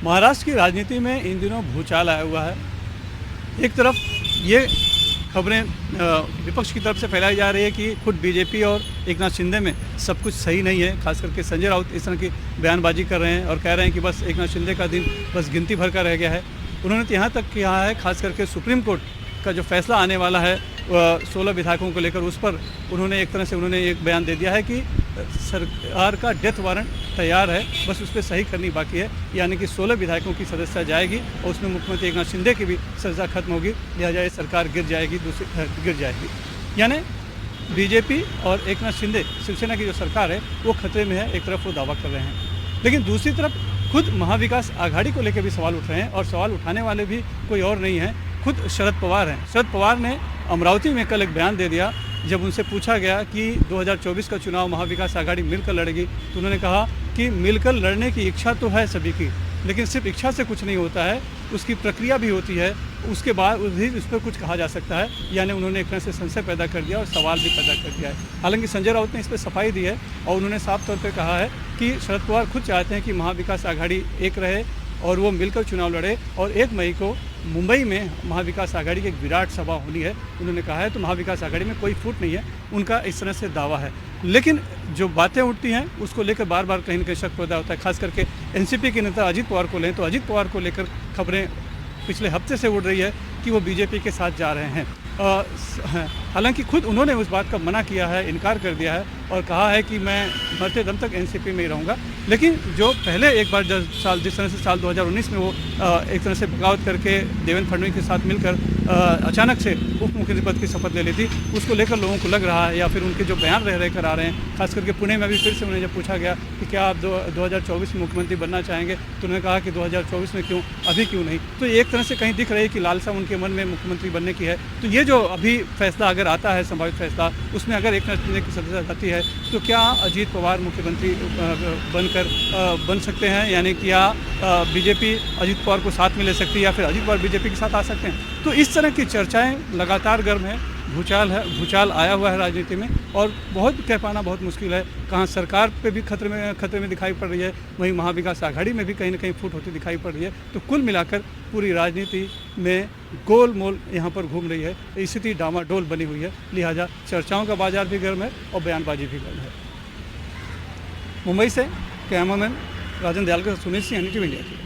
महाराष्ट्र की राजनीति में इन दिनों भूचाल आया हुआ है। एक तरफ ये खबरें विपक्ष की तरफ से फैलाई जा रही है कि खुद बीजेपी और एकनाथ शिंदे में सब कुछ सही नहीं है। खास करके संजय राउत इस तरह की बयानबाजी कर रहे हैं और कह रहे हैं कि बस एकनाथ शिंदे का दिन बस गिनती भर का रह गया है। उन्होंने तो यहाँ तक कहा है, खास करके सुप्रीम कोर्ट का जो फैसला आने वाला है 16 विधायकों को लेकर, उस पर उन्होंने एक तरह से एक बयान दे दिया है कि सरकार का डेथ वारंट तैयार है, बस उस पर सही करनी बाकी है। यानी कि 16 विधायकों की सदस्यता जाएगी और उसमें मुख्यमंत्री एकनाथ शिंदे की भी सजा खत्म होगी, लिहाजा ये सरकार गिर जाएगी। यानी बीजेपी और एकनाथ शिंदे शिवसेना की जो सरकार है वो खतरे में है, एक तरफ वो दावा कर रहे हैं। लेकिन दूसरी तरफ खुद महाविकास आघाड़ी को लेकर भी सवाल उठ रहे हैं और सवाल उठाने वाले भी कोई और नहीं है, खुद शरद पवार हैं। शरद पवार ने अमरावती में कल एक बयान दे दिया। जब उनसे पूछा गया कि 2024 का चुनाव महाविकास आघाड़ी मिलकर लड़ेगी, तो उन्होंने कहा कि मिलकर लड़ने की इच्छा तो है सभी की, लेकिन सिर्फ इच्छा से कुछ नहीं होता है, उसकी प्रक्रिया भी होती है, उसके बाद उस पर कुछ कहा जा सकता है। यानी उन्होंने एक तरह से संशय पैदा कर दिया और सवाल भी पैदा कर दिया है। हालांकि संजय राउत ने इस पर सफाई दी है और उन्होंने साफ तौर पर कहा है कि शरद पवार खुद चाहते हैं कि महाविकास आघाड़ी एक रहे और वो मिलकर चुनाव लड़े, और 1 मई को मुंबई में महाविकास आघाड़ी की एक विराट सभा होनी है, उन्होंने कहा है। तो महाविकास आघाड़ी में कोई फूट नहीं है, उनका इस तरह से दावा है। लेकिन जो बातें उठती हैं उसको लेकर बार बार कहीं ना कहीं शक पैदा होता है। खास करके एनसीपी के नेता अजित पवार को लें तो अजित पवार को लेकर खबरें पिछले हफ्ते से उड़ रही है कि वो बीजेपी के साथ जा रहे हैं। हालांकि खुद उन्होंने उस बात का मना किया है, इनकार कर दिया है और कहा है कि मैं मरते दम तक एनसीपी में ही रहूँगा। लेकिन जो पहले एक बार जिस तरह से साल 2019 में वो एक तरह से बगावत करके देवेंद्र फडणवीस के साथ मिलकर अचानक से उप मुख्यमंत्री पद की शपथ ले ली थी, उसको लेकर लोगों को लग रहा है, या फिर उनके जो बयान रह कर आ रहे हैं, खास करके पुणे में भी फिर से उन्हें जब पूछा गया कि क्या आप 2024 में मुख्यमंत्री बनना चाहेंगे, तो उन्होंने कहा कि 2024 में क्यों, अभी क्यों नहीं। तो एक तरह से कहीं दिख रही है कि लालसा उनके मन में मुख्यमंत्री बनने की है। तो ये जो अभी फैसला अगर आता है, संभावित फैसला, उसमें अगर एकनाथ शिंदे की सदस्यता जाती है, तो क्या अजीत पवार मुख्यमंत्री बन सकते हैं? यानी क्या बीजेपी अजीत पवार को साथ में ले सकती है या फिर अजीत पवार बीजेपी के साथ आ सकते हैं? तो इस तरह की चर्चाएं लगातार गर्म है। भूचाल आया हुआ है राजनीति में और बहुत कह पाना बहुत मुश्किल है। कहाँ सरकार पे भी खतरे में दिखाई पड़ रही है, वहीं महाविकास आघाड़ी में भी कहीं ना कहीं फूट होती दिखाई पड़ रही है। तो कुल मिलाकर पूरी राजनीति में गोलमोल यहाँ पर घूम रही है, स्थिति डामाडोल बनी हुई है। लिहाजा चर्चाओं का बाजार भी गर्म है और बयानबाजी भी गर्म है। मुंबई से कैमरामैन राजन दयाल के सुनील सिंह, NDTV इंडिया की।